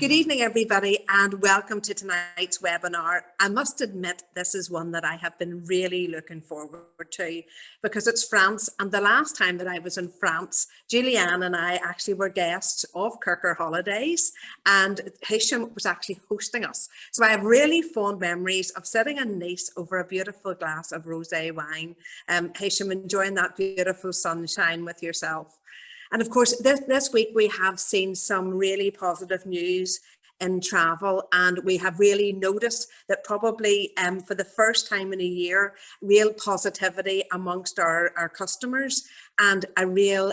Good evening, everybody, and welcome to tonight's webinar. I must admit, this is one that I have been really looking forward to because it's France. And the last time that I was in France, Julianne and I actually were guests of Kirker Holidays, and Hisham was actually hosting us. So I have really fond memories of sitting in Nice over a beautiful glass of rosé wine. Hisham, enjoying that beautiful sunshine with yourself. And of course, this week we have seen some really positive news in travel, and we have really noticed that probably for the first time in a year, real positivity amongst our customers and a real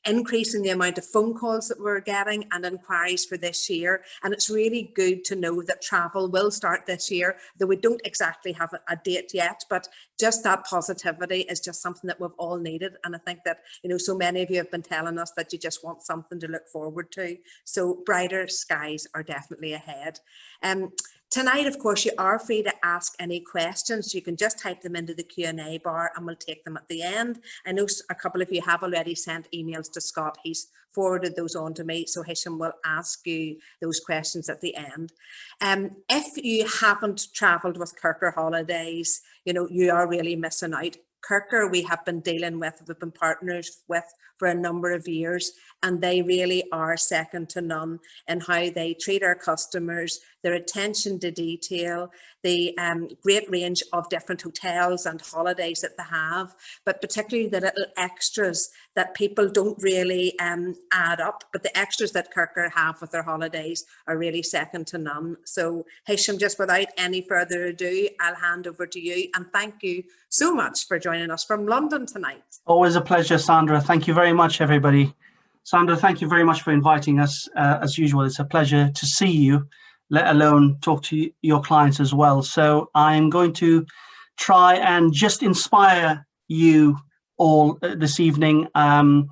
increase in the amount of phone calls that we're getting and inquiries for this year. And it's really good to know that travel will start this year, though we don't exactly have a date yet, but just that positivity is just something that we've all needed. And I think that, you know, so many of you have been telling us that you just want something to look forward to. So brighter skies are definitely ahead. Tonight, of course, you are free to ask any questions. You can just type them into the Q&A bar and we'll take them at the end. I know a couple of you have already sent emails to Scott. He's forwarded those on to me, so Hisham will ask you those questions at the end. If you haven't travelled with Kirker Holidays, you know, you are really missing out. Kirker, we have been dealing with, we've been partners with for a number of years, and they really are second to none in how they treat our customers, their attention to detail, the great range of different hotels and holidays that they have, but particularly the little extras that people don't really add up, but the extras that Kirker have with their holidays are really second to none. So Hisham, just without any further ado, I'll hand over to you, and thank you so much for joining us from London tonight. Always a pleasure, Sandra. Thank you very much, everybody. Sandra, thank you very much for inviting us. As usual, it's a pleasure to see you, let alone talk to your clients as well. So I'm going to try and just inspire you all this evening. I'm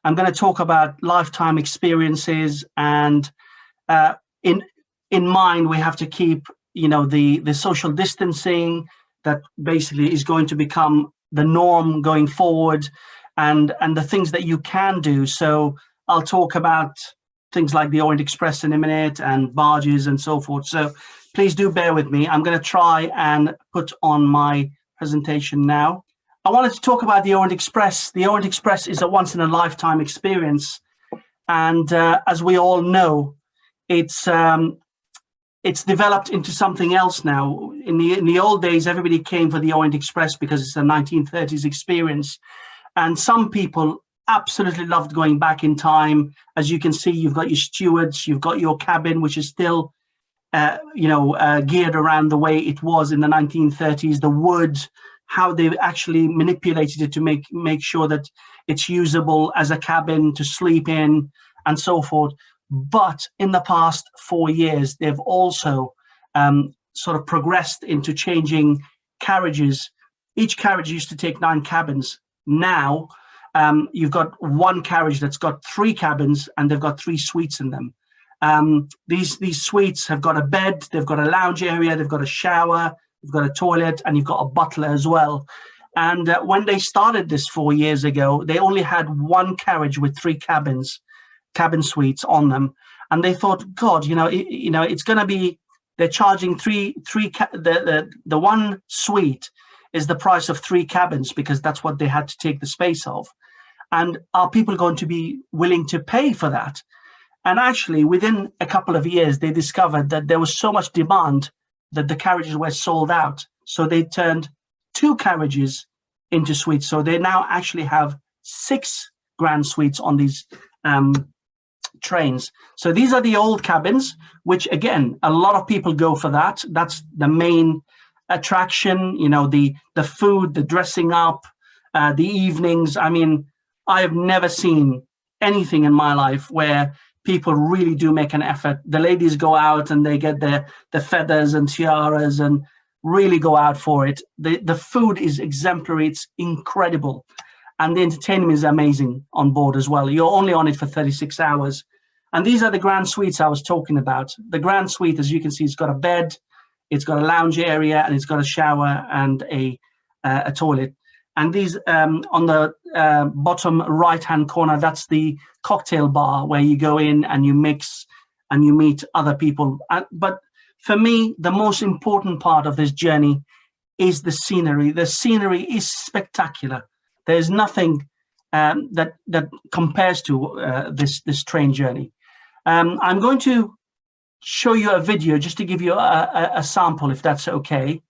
going to talk about lifetime experiences, and in mind, we have to keep, you know, the social distancing that basically is going to become the norm going forward, and the things that you can do. So I'll talk about things like the Orient Express in a minute and barges and so forth. So please do bear with me. I'm going to try and put on my presentation now. I wanted to talk about the Orient Express. The Orient Express is a once in a lifetime experience. And as we all know, it's developed into something else now. In the old days, everybody came for the Orient Express because it's a 1930s experience. And some people absolutely loved going back in time. As you can see, you've got your stewards, you've got your cabin, which is still, geared around the way it was in the 1930s, the wood, how they actually manipulated it to make sure that it's usable as a cabin to sleep in and so forth. But in the past 4 years, they've also sort of progressed into changing carriages. Each carriage used to take 9 cabins. Now you've got one carriage that's got 3 cabins, and they've got 3 suites in them. These suites have got a bed, they've got a lounge area, they've got a shower, they've got a toilet, and you've got a butler as well. And when they started this 4 years ago, they only had one carriage with 3 cabin suites on them, and they thought, God, it's going to be, they're charging the one suite is the price of 3 cabins because that's what they had to take the space of. And are people going to be willing to pay for that? And actually, within a couple of years, they discovered that there was so much demand that the carriages were sold out. So they turned 2 carriages into suites. So they now actually have 6 grand suites on these trains. So these are the old cabins, which again, a lot of people go for that. That's the main attraction, the food, the dressing up, the evenings. I mean, I have never seen anything in my life where people really do make an effort. The ladies go out and they get the feathers and tiaras and really go out for it. The food is exemplary. It's incredible. And the entertainment is amazing on board as well. You're only on it for 36 hours. And these are the grand suites I was talking about. The grand suite, as you can see, it's got a bed, it's got a lounge area, and it's got a shower and a toilet. And these on the bottom right-hand corner, that's the cocktail bar where you go in and you mix and you meet other people. But for me, the most important part of this journey is the scenery. The scenery is spectacular. There's nothing that compares to this train journey. I'm going to show you a video just to give you a sample, if that's okay.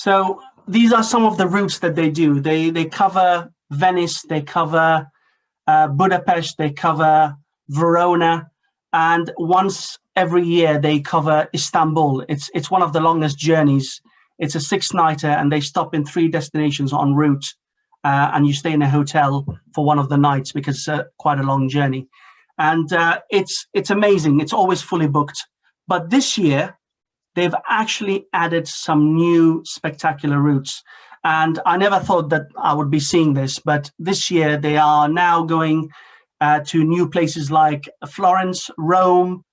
So these are some of the routes that they do. They cover Venice, they cover Budapest, they cover Verona, and once every year they cover Istanbul. It's one of the longest journeys. It's a 6-nighter, and they stop in 3 destinations en route, and you stay in a hotel for one of the nights because it's quite a long journey. And it's amazing. It's always fully booked. But this year, they've actually added some new spectacular routes. And I never thought that I would be seeing this, but this year they are now going to new places like Florence, Rome,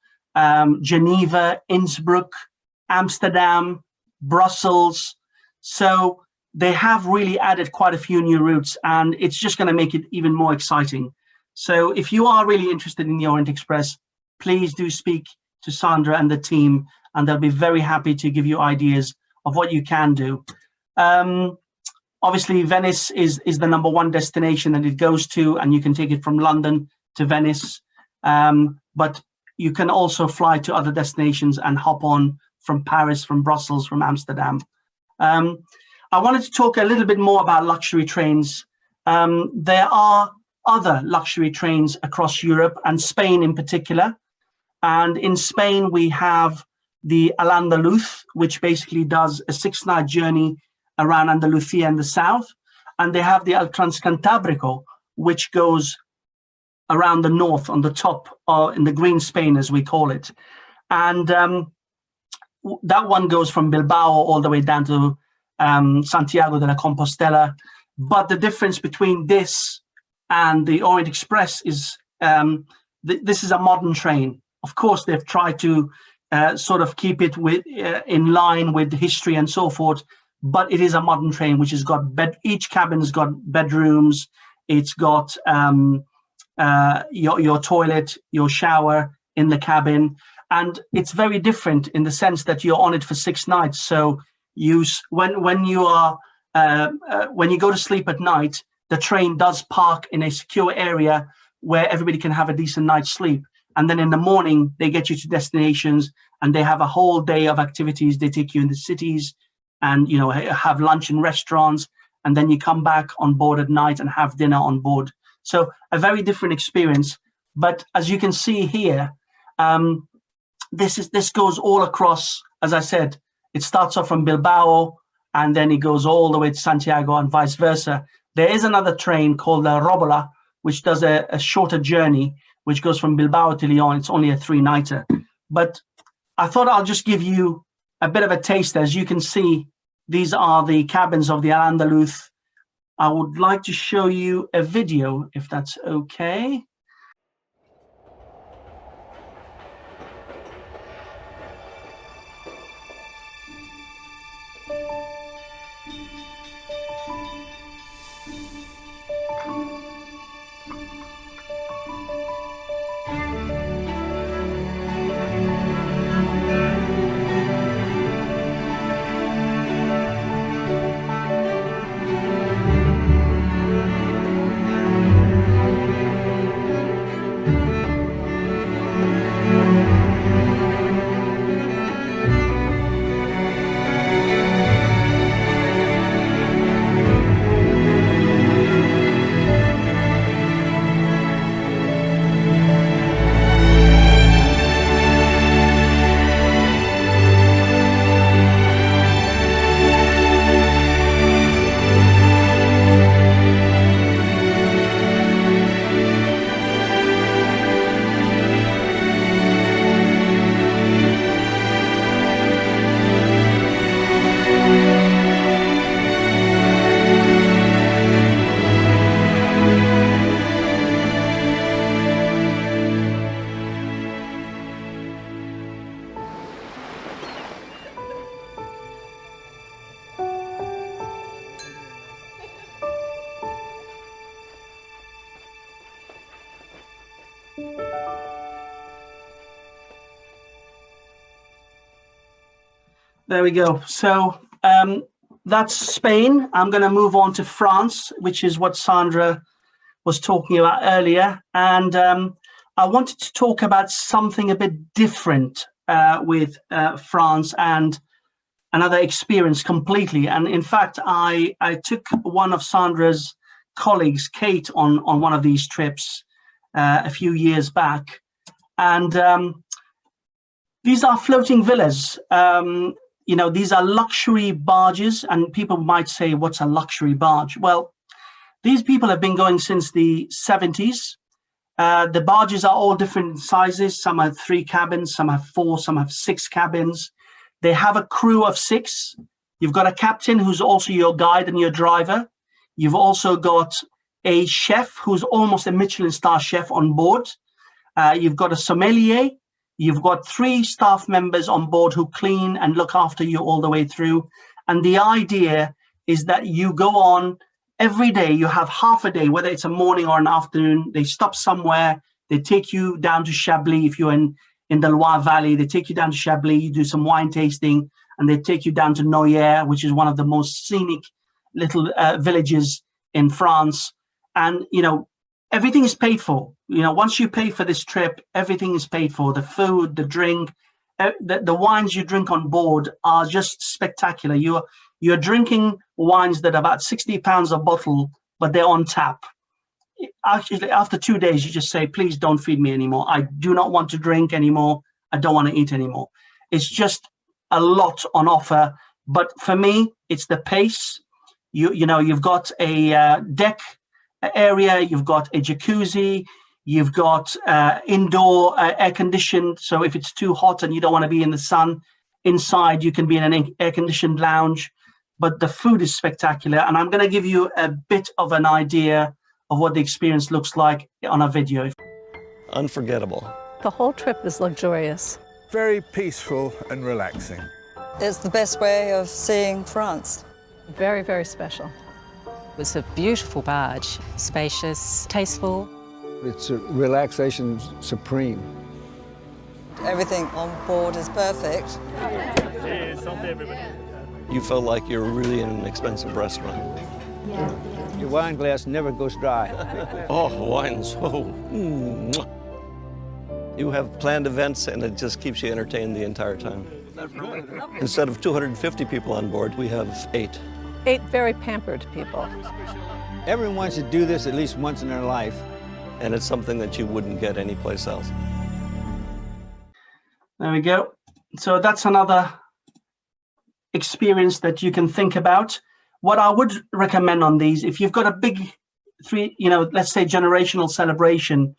Geneva, Innsbruck, Amsterdam, Brussels. So they have really added quite a few new routes, and it's just going to make it even more exciting. So if you are really interested in the Orient Express, please do speak to Sandra and the team, and they'll be very happy to give you ideas of what you can do. Obviously, Venice is the #1 destination that it goes to, and you can take it from London to Venice. But you can also fly to other destinations and hop on from Paris, from Brussels, from Amsterdam. I wanted to talk a little bit more about luxury trains. There are other luxury trains across Europe, and Spain in particular. And in Spain, we have the Al-Andalus, which basically does a 6-night journey around Andalusia in the south. And they have the El Transcantabrico, which goes around the north on the top, in the green Spain, as we call it. And that one goes from Bilbao all the way down to Santiago de la Compostela. But the difference between this and the Orient Express is this is a modern train. Of course, they've tried to sort of keep it in line with history and so forth, but it is a modern train which has got each cabin's got bedrooms. It's got your toilet, your shower in the cabin, and it's very different in the sense that you're on it for 6 nights. So when you go to sleep at night, the train does park in a secure area where everybody can have a decent night's sleep. And then in the morning, they get you to destinations, and they have a whole day of activities. They take you in the cities and, have lunch in restaurants. And then you come back on board at night and have dinner on board. So a very different experience. But as you can see here, this goes all across. As I said, it starts off from Bilbao, and then it goes all the way to Santiago and vice versa. There is another train called the Robola, which does a shorter journey, which goes from Bilbao to Lyon. It's only a 3-nighter. But I thought I'll just give you a bit of a taste. As you can see, these are the cabins of the Al-Andalus. I would like to show you a video, if that's okay. There we go. So that's Spain. I'm going to move on to France, which is what Sandra was talking about earlier. And I wanted to talk about something a bit different with France and another experience completely. And in fact, I took one of Sandra's colleagues, Kate, on one of these trips a few years back. And these are floating villas. These are luxury barges, and people might say, what's a luxury barge? Well, these people have been going since the 70s. The barges are all different sizes. Some have 3 cabins, some have 4, some have 6 cabins. They have a crew of 6. You've got a captain who's also your guide and your driver. You've also got a chef who's almost a Michelin star chef on board. You've got a sommelier. You've got 3 staff members on board who clean and look after you all the way through. And the idea is that you go on every day. You have half a day, whether it's a morning or an afternoon. They stop somewhere. They take you down to Chablis. If you're in the Loire Valley, they take you down to Chablis, you do some wine tasting, and they take you down to Noyer, which is one of the most scenic little villages in France. And, everything is paid for. Once you pay for this trip, everything is paid for. The food, the drink, the wines you drink on board are just spectacular. You're drinking wines that are about £60 a bottle, but they're on tap. Actually, after 2 days, you just say, please don't feed me anymore. I do not want to drink anymore. I don't want to eat anymore. It's just a lot on offer. But for me, it's the pace. You've got a deck area, you've got a jacuzzi, you've got indoor air conditioned. So if it's too hot and you don't want to be in the sun, inside you can be in an air conditioned lounge. But the food is spectacular. And I'm going to give you a bit of an idea of what the experience looks like on a video. Unforgettable. The whole trip is luxurious. Very peaceful and relaxing. It's the best way of seeing France. Very, very special. It was a beautiful barge, spacious, tasteful. It's a relaxation supreme. Everything on board is perfect. You felt like you were really in an expensive restaurant. Your wine glass never goes dry. Oh, wines. Oh. You have planned events and it just keeps you entertained the entire time. Instead of 250 people on board, we have 8. 8 very pampered people. Everyone should do this at least once in their life. And it's something that you wouldn't get anyplace else. There we go. So that's another experience that you can think about. What I would recommend on these, if you've got a big let's say generational celebration,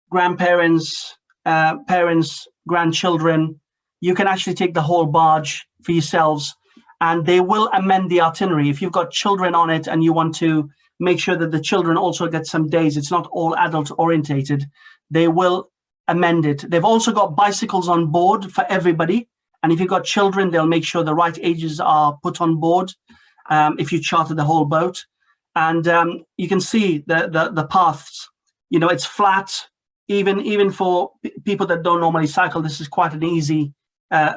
grandparents, parents, grandchildren, you can actually take the whole barge for yourselves, and they will amend the itinerary. If you've got children on it and you want to make sure that the children also get some days, it's not all adult orientated, they will amend it. They've also got bicycles on board for everybody. And if you've got children, they'll make sure the right ages are put on board if you charter the whole boat. And you can see the paths. It's flat. Even for people that don't normally cycle, this is quite an easy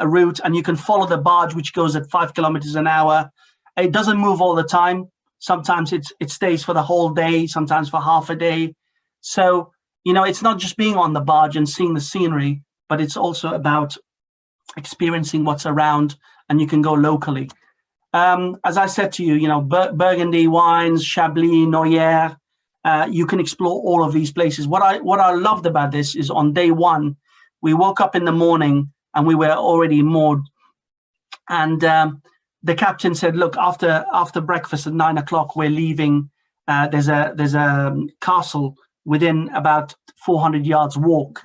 route. And you can follow the barge, which goes at 5 kilometers an hour. It doesn't move all the time. Sometimes it stays for the whole day, sometimes for half a day. So, it's not just being on the barge and seeing the scenery, but it's also about experiencing what's around, and you can go locally. As I said to you, Burgundy wines, Chablis, Noyer, you can explore all of these places. What I loved about this is on day 1, we woke up in the morning and we were already moored. And the captain said, look, after breakfast at 9 o'clock, we're leaving. There's a castle within about 400 yards walk.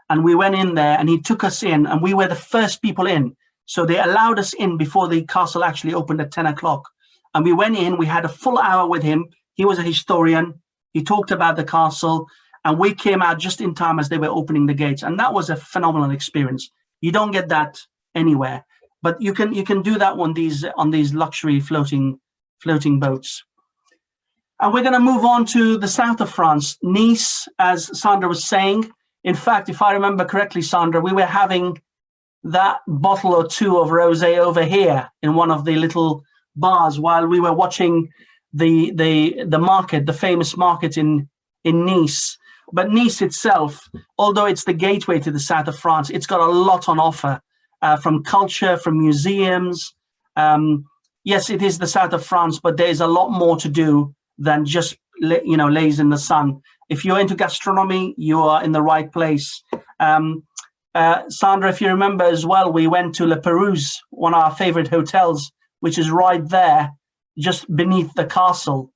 And we went in there and he took us in, and we were the first people in. So they allowed us in before the castle actually opened at 10 o'clock. And we went in, we had a full hour with him. He was a historian. He talked about the castle, and we came out just in time as they were opening the gates. And that was a phenomenal experience. You don't get that anywhere, but you can do that on these luxury floating boats. And we're going to move on to the south of France, Nice, as Sandra was saying. In fact, if I remember correctly, Sandra, we were having that bottle or two of rosé over here in one of the little bars while we were watching the market, the famous market in Nice. But Nice itself, although it's the gateway to the south of France, it's got a lot on offer from culture, from museums. Yes, it is the south of France, but there's a lot more to do than just laze in the sun. If you're into gastronomy, you are in the right place. Sandra, if you remember as well, we went to Le Perouse, one of our favorite hotels, which is right there, just beneath the castle.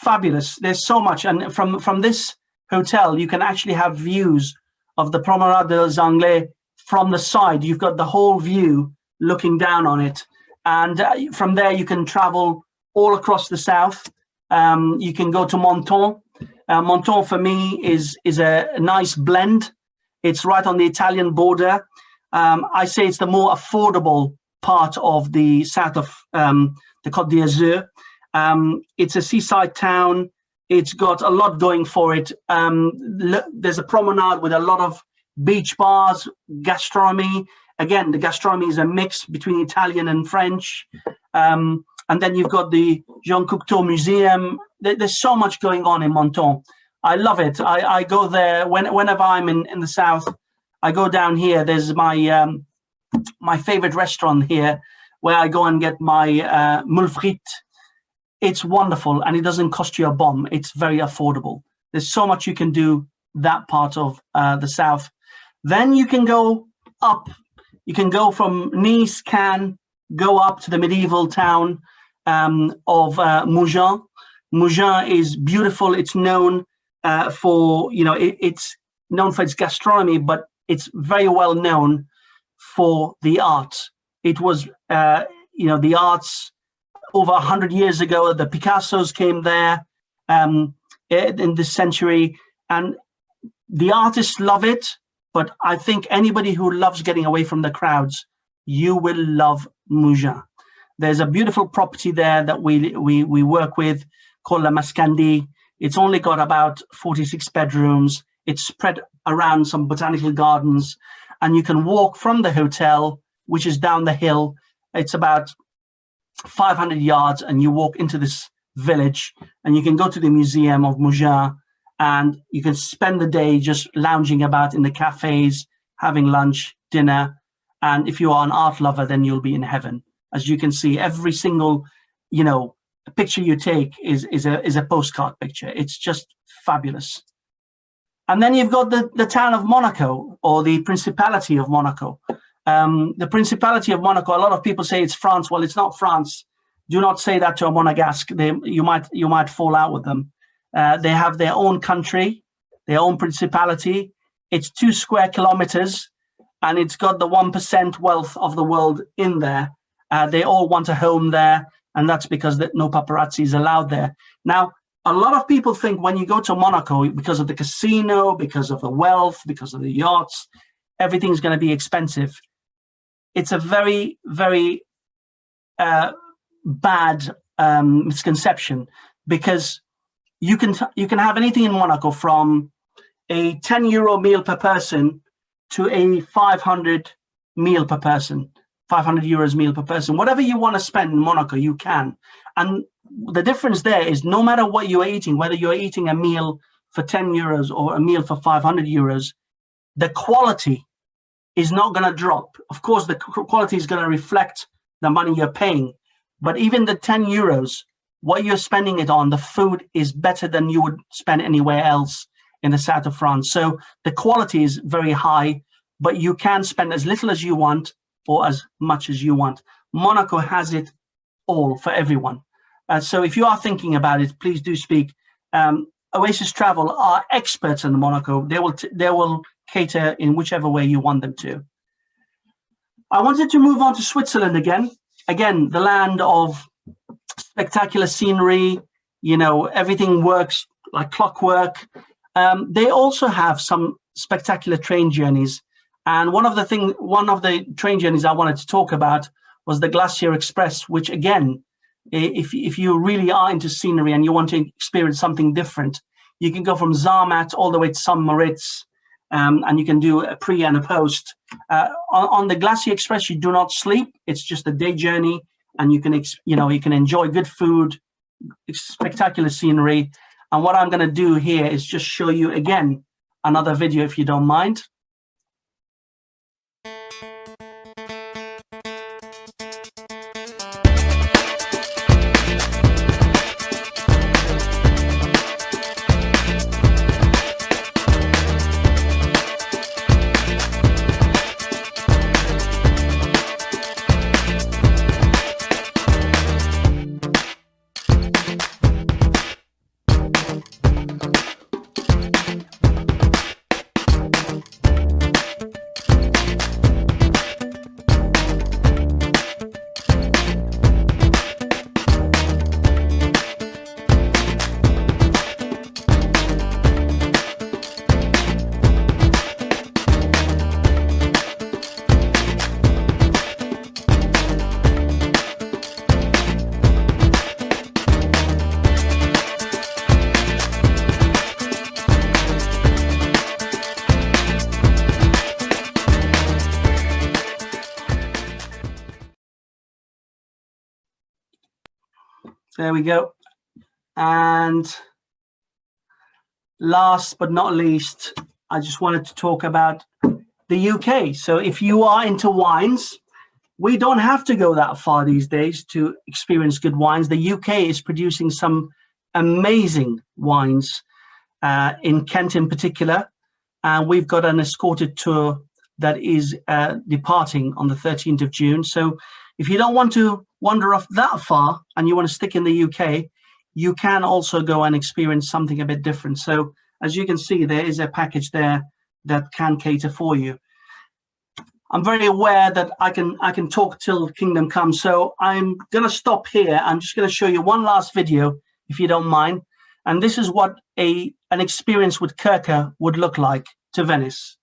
Fabulous. There's so much. And from this hotel, you can actually have views of the Promenade des Anglais from the side. You've got the whole view looking down on it. And from there, you can travel all across the south. You can go to Menton. Menton, for me, is a nice blend. It's right on the Italian border. I say it's the more affordable part of the south of the Cote D'Azur. It's a seaside town. It's got a lot going for it. There's a promenade with a lot of beach bars, gastronomy. Again, the gastronomy is a mix between Italian and French. And then you've got the Jean Cocteau Museum. There's so much going on in Menton. I love it. I go there whenever I'm in the south. I go down here. There's my my favorite restaurant here, where I go and get my moule frites. It's wonderful, and it doesn't cost you a bomb. It's very affordable. There's so much you can do that part of the south. Then you can go up. You can go from Nice, Cannes, go up to the medieval town of Mougins. Mougins is beautiful. It's known for, it's known for its gastronomy, but it's very well known for the arts. It was, the arts over 100 years ago. The Picassos came there in this century, and the artists love it. But I think anybody who loves getting away from the crowds, you will love Mougins. There's a beautiful property there that we work with called La Mascandie. It's only got about 46 bedrooms. It's spread around some botanical gardens, and you can walk from the hotel, which is down the hill. It's about 500 yards, and you walk into this village, and you can go to the museum of Mougins, and you can spend the day just lounging about in the cafes, having lunch, dinner. And if you are an art lover, then you'll be in heaven. As you can see, every single, picture you take is a postcard picture. It's just fabulous. And then you've got the town of Monaco, or the Principality of Monaco. The Principality of Monaco, a lot of people say it's France. Well, it's not France. Do not say that to a Monegasque. You might fall out with them. They have their own country, their own principality. It's 2 square kilometers, and it's got the 1% wealth of the world in there. They all want a home there, and that's because no paparazzi is allowed there. Now, a lot of people think when you go to Monaco, because of the casino, because of the wealth, because of the yachts, everything's going to be expensive. It's a very, very bad misconception, because you can have anything in Monaco from a 10 euro meal per person to a 500 meal per person, 500 euros meal per person. Whatever you want to spend in Monaco, you can. And the difference there is no matter what you're eating, whether you're eating a meal for 10 euros or a meal for 500 euros, the quality is not going to drop. Of course, the quality is going to reflect the money you're paying. But even the 10 euros, what you're spending it on, the food is better than you would spend anywhere else in the south of France. So the quality is very high, but you can spend as little as you want or as much as you want. Monaco has it all for everyone. So if you are thinking about it, please do speak. Oasis Travel are experts in Monaco. They will cater in whichever way you want them to. I wanted to move on to Switzerland again. Again, the land of spectacular scenery, everything works like clockwork. They also have some spectacular train journeys. And one of the train journeys I wanted to talk about was the Glacier Express, which again, if you really are into scenery and you want to experience something different, you can go from Zermatt all the way to St. Moritz. and you can do a pre and a post. On the Glacier Express, you do not sleep. It's just a day journey, and you can you can enjoy good food, spectacular scenery. And what I'm going to do here is just show you again another video, if you don't mind. There we go. And last but not least, I just wanted to talk about the UK. So if you are into wines, we don't have to go that far these days to experience good wines. The UK is producing some amazing wines, in Kent in particular. And we've got an escorted tour that is departing on the 13th of June. So if you don't want to wander off that far and you want to stick in the UK, you can also go and experience something a bit different. So as you can see, there is a package there that can cater for you. I'm very aware that I can talk till kingdom comes. So I'm going to stop here. I'm just going to show you one last video, if you don't mind. And this is what an experience with Kirker would look like to Venice.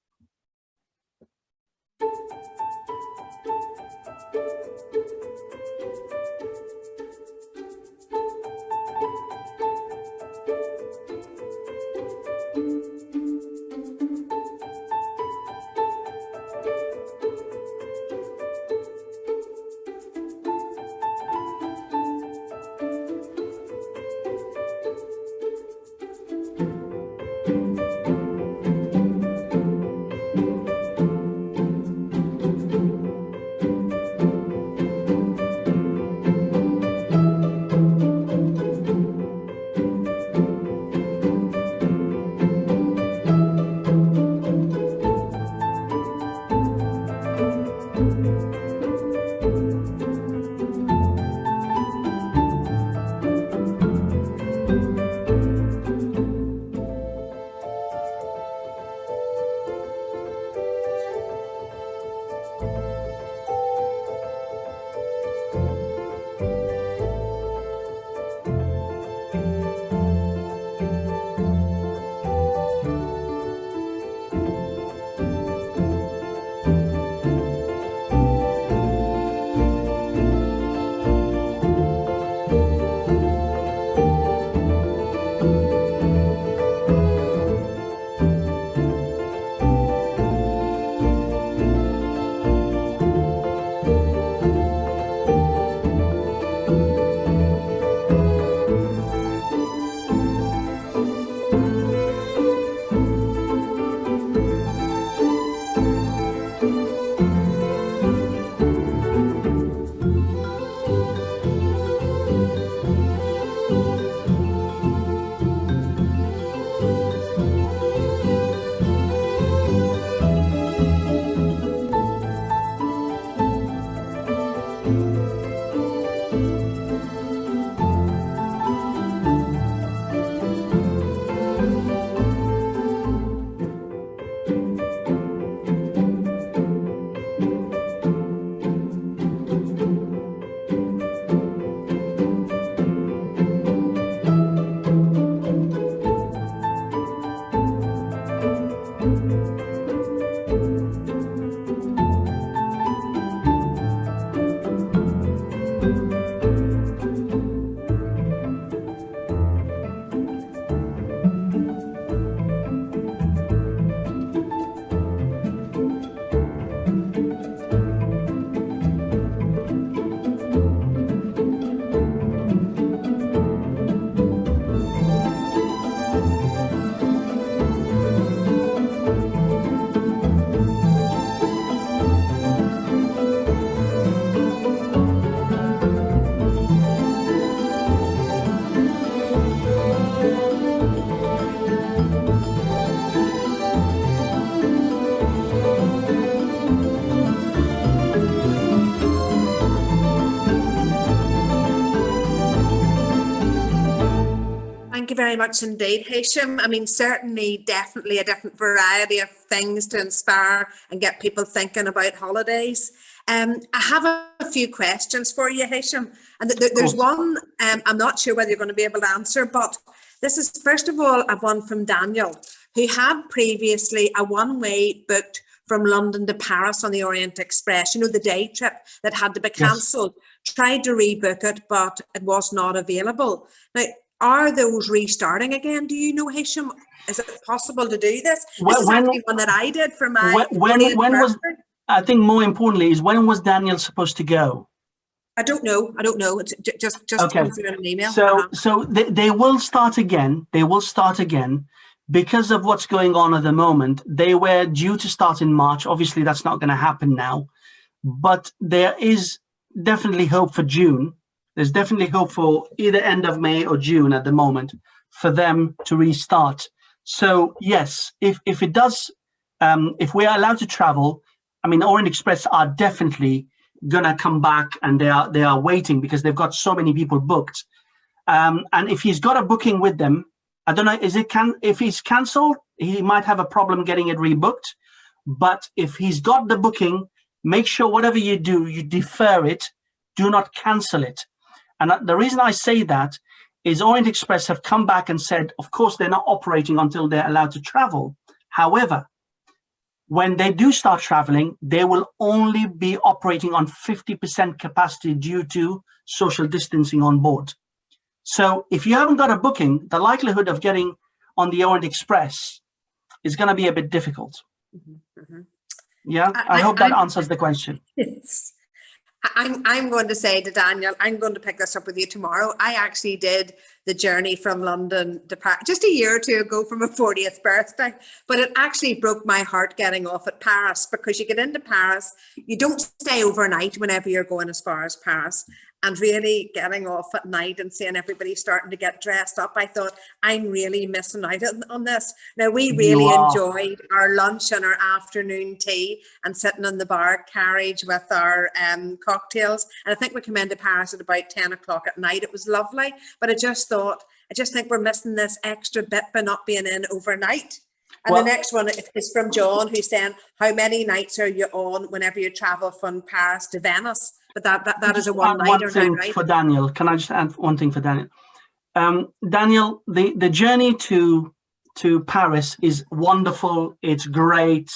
very much indeed, Hisham. I mean, certainly, definitely a different variety of things to inspire and get people thinking about holidays. I have a few questions for you, Hisham. And there's one I'm not sure whether you're going to be able to answer, but this is, first of all, a one from Daniel, who had previously a one-way booked from London to Paris on the Orient Express, you know, the day trip that had to be cancelled. Yes. Tried to rebook it, but it was not available. Now, are those restarting again? Do you know, Hisham? Is it possible to do this? This is actually one that I did for my when was, I think more importantly is, when was Daniel supposed to go? I don't know. It's just okay. through an email. So they will start again. They will start again because of what's going on at the moment. They were due to start in March. Obviously, that's not going to happen now. But there is definitely hope for June. There's definitely hope for either end of May or June at the moment for them to restart. So yes, if it does, if we are allowed to travel, I mean, Orient Express are definitely gonna come back, and they are waiting because they've got so many people booked. And if he's got a booking with them, I don't know, if he's cancelled, he might have a problem getting it rebooked. But if he's got the booking, make sure whatever you do, you defer it, do not cancel it. And the reason I say that is Orient Express have come back and said, of course, they're not operating until they're allowed to travel. However, when they do start traveling, they will only be operating on 50% capacity due to social distancing on board. So if you haven't got a booking, the likelihood of getting on the Orient Express is going to be a bit difficult. Mm-hmm. Mm-hmm. Yeah, I hope that answers the question. Yes. I'm going to say to Daniel, I'm going to pick this up with you tomorrow. I actually did the journey from London to Paris just a year or two ago for my 40th birthday, but it actually broke my heart getting off at Paris, because you get into Paris, you don't stay overnight whenever you're going as far as Paris. And really getting off at night and seeing everybody starting to get dressed up, I thought, I'm really missing out on this. Now, we really enjoyed our lunch and our afternoon tea and sitting in the bar carriage with our cocktails. And I think we came into Paris at about 10 o'clock at night. It was lovely, but I just think we're missing this extra bit by not being in overnight. And the next one is from John, who's saying, how many nights are you on whenever you travel from Paris to Venice? But that is a one-nighter. One thing for Daniel. Can I just add one thing for Daniel? Daniel, the journey to Paris is wonderful. It's great.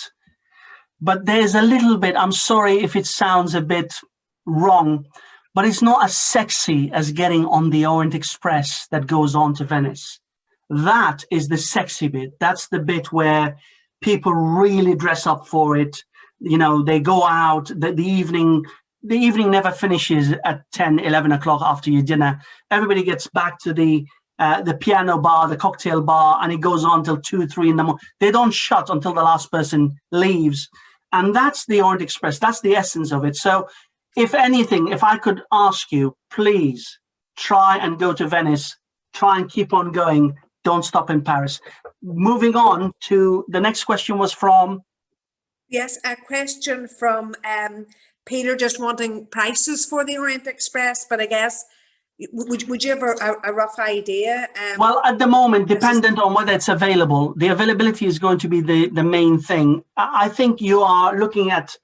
But there's a little bit, I'm sorry if it sounds a bit wrong, but it's not as sexy as getting on the Orient Express that goes on to Venice. That is the sexy bit. That's the bit where people really dress up for it. You know, they go out, the evening never finishes at 10, 11 o'clock after your dinner. Everybody gets back to the piano bar, the cocktail bar, and it goes on till 2, 3 in the morning. They don't shut until the last person leaves. And that's the Orient Express. That's the essence of it. So if anything, if I could ask you, please try and go to Venice, try and keep on going. Don't stop in Paris. Moving on to the next question was from? Yes, a question from Peter, just wanting prices for the Orient Express, but I guess, would you have a rough idea? Well, at the moment, dependent on whether it's available, the availability is going to be the main thing. I think you are looking at,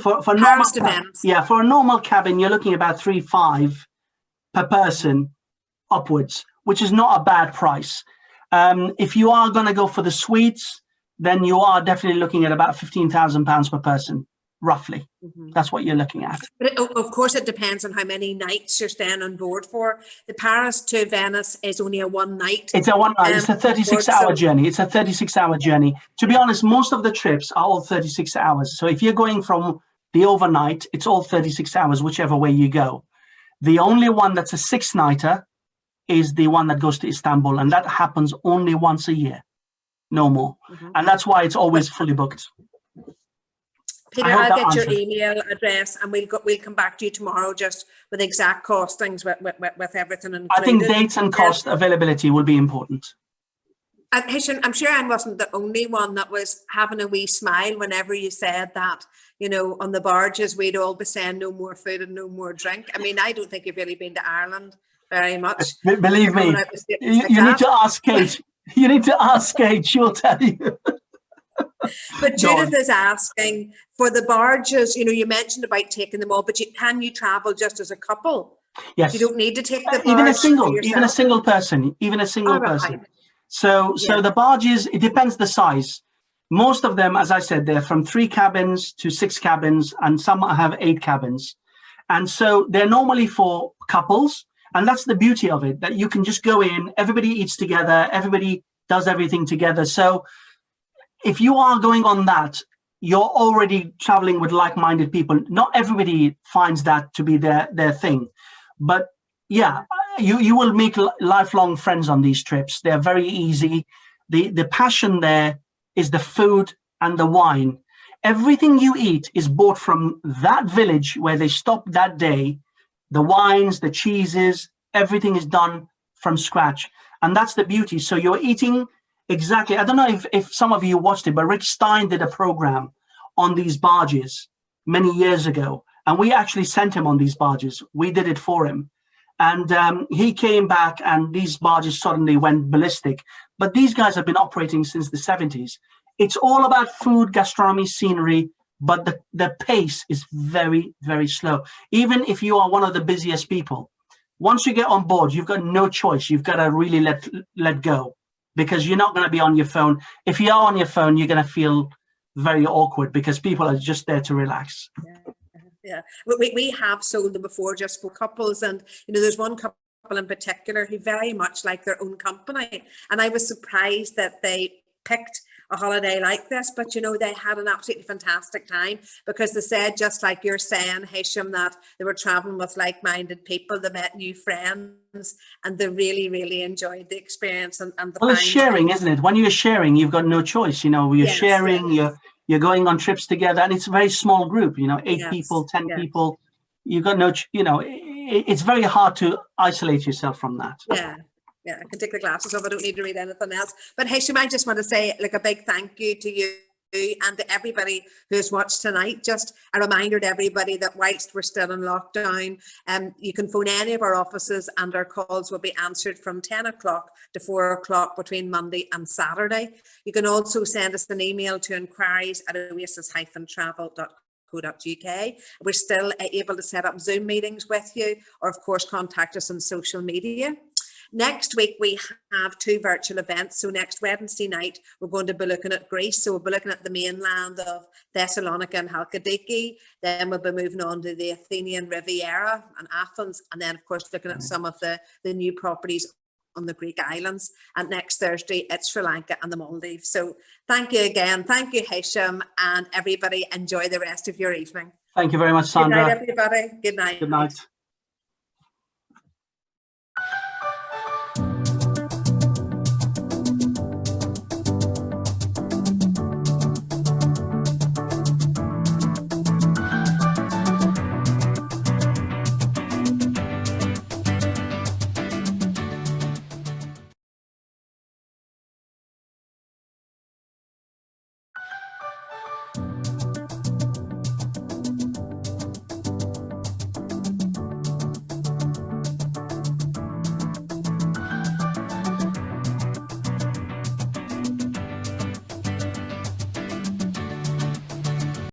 for Paris to Venice. Yeah, for a normal cabin, you're looking about 3,500 per person upwards, which is not a bad price. If you are going to go for the suites, then you are definitely looking at about £15,000 per person, roughly. Mm-hmm. That's what you're looking at. But of course, it depends on how many nights you're staying on board for. The Paris to Venice is only a one night. It's a one night. It's a 36-hour journey. It's a 36-hour journey. To be honest, most of the trips are all 36 hours. So if you're going from the overnight, it's all 36 hours, whichever way you go. The only one that's a 6-nighter is the one that goes to Istanbul, and that happens only once a year, no more. Mm-hmm. And that's why it's always fully booked. Peter, I'll get your email address, and we'll come back to you tomorrow just with exact costings with everything included. I think dates and cost availability will be important. Hisham, I'm sure I wasn't the only one that was having a wee smile whenever you said that, you know, on the barges we'd all be saying no more food and no more drink. I mean, I don't think you've really been to Ireland very much. Believe Coming me, out with statements you like need that. to ask Kate. You need to ask Kate. She'll tell you. But Go Judith on. is asking for the barges. You know, you mentioned about taking them all, but can you travel just as a couple? Yes. You don't need to take the barge Even a for single yourself. person, even a single All right. person. So Yeah. the barges, it depends the size. Most of them, as I said, they're from 3 cabins to 6 cabins, and some have 8 cabins. And so they're normally for couples. And that's the beauty of it, that you can just go in, everybody eats together, everybody does everything together. So if you are going on that, you're already traveling with like-minded people. Not everybody finds that to be their thing. But yeah, you will make lifelong friends on these trips. They're very easy. The passion there is the food and the wine. Everything you eat is bought from that village where they stopped that day. The wines, the cheeses, everything is done from scratch. And that's the beauty. So you're eating exactly. I don't know if some of you watched it, but Rick Stein did a program on these barges many years ago. And we actually sent him on these barges. We did it for him. And he came back and these barges suddenly went ballistic. But these guys have been operating since the 70s. It's all about food, gastronomy, scenery, but the pace is very, very slow. Even if you are one of the busiest people, once you get on board, you've got no choice. You've got to really let go, because you're not going to be on your phone. If you are on your phone, you're going to feel very awkward because people are just there to relax. Yeah, we have sold them before just for couples, and you know, there's one couple in particular who very much like their own company, and I was surprised that they picked a holiday like this, but you know, they had an absolutely fantastic time because they said, just like you're saying, Hisham, that they were traveling with like-minded people, they met new friends, and they really, really enjoyed the experience and the Well, it's sharing, isn't it? When you're sharing, you've got no choice. You know, you're Yes, sharing, yes. you're going on trips together, and it's a very small group, you know, 8 Yes, people, 10 yes. people. You've got no, you know, it's very hard to isolate yourself from that. Yeah, I can take the glasses off. I don't need to read anything else. But Hisham, I just want to say like a big thank you to you and to everybody who's watched tonight. Just a reminder to everybody that whilst we're still in lockdown, you can phone any of our offices and our calls will be answered from 10 o'clock to 4 o'clock between Monday and Saturday. You can also send us an email to inquiries@oasis-travel.co.uk. We're still able to set up Zoom meetings with you, or of course contact us on social media. Next week, we have 2 virtual events. So next Wednesday night, we're going to be looking at Greece. So we'll be looking at the mainland of Thessalonica and Halkidiki. Then we'll be moving on to the Athenian Riviera and Athens. And then, of course, looking at some of the new properties on the Greek islands. And next Thursday, it's Sri Lanka and the Maldives. So thank you again. Thank you, Hisham. And everybody, enjoy the rest of your evening. Thank you very much, Sandra. Good night, everybody. Good night. Good night.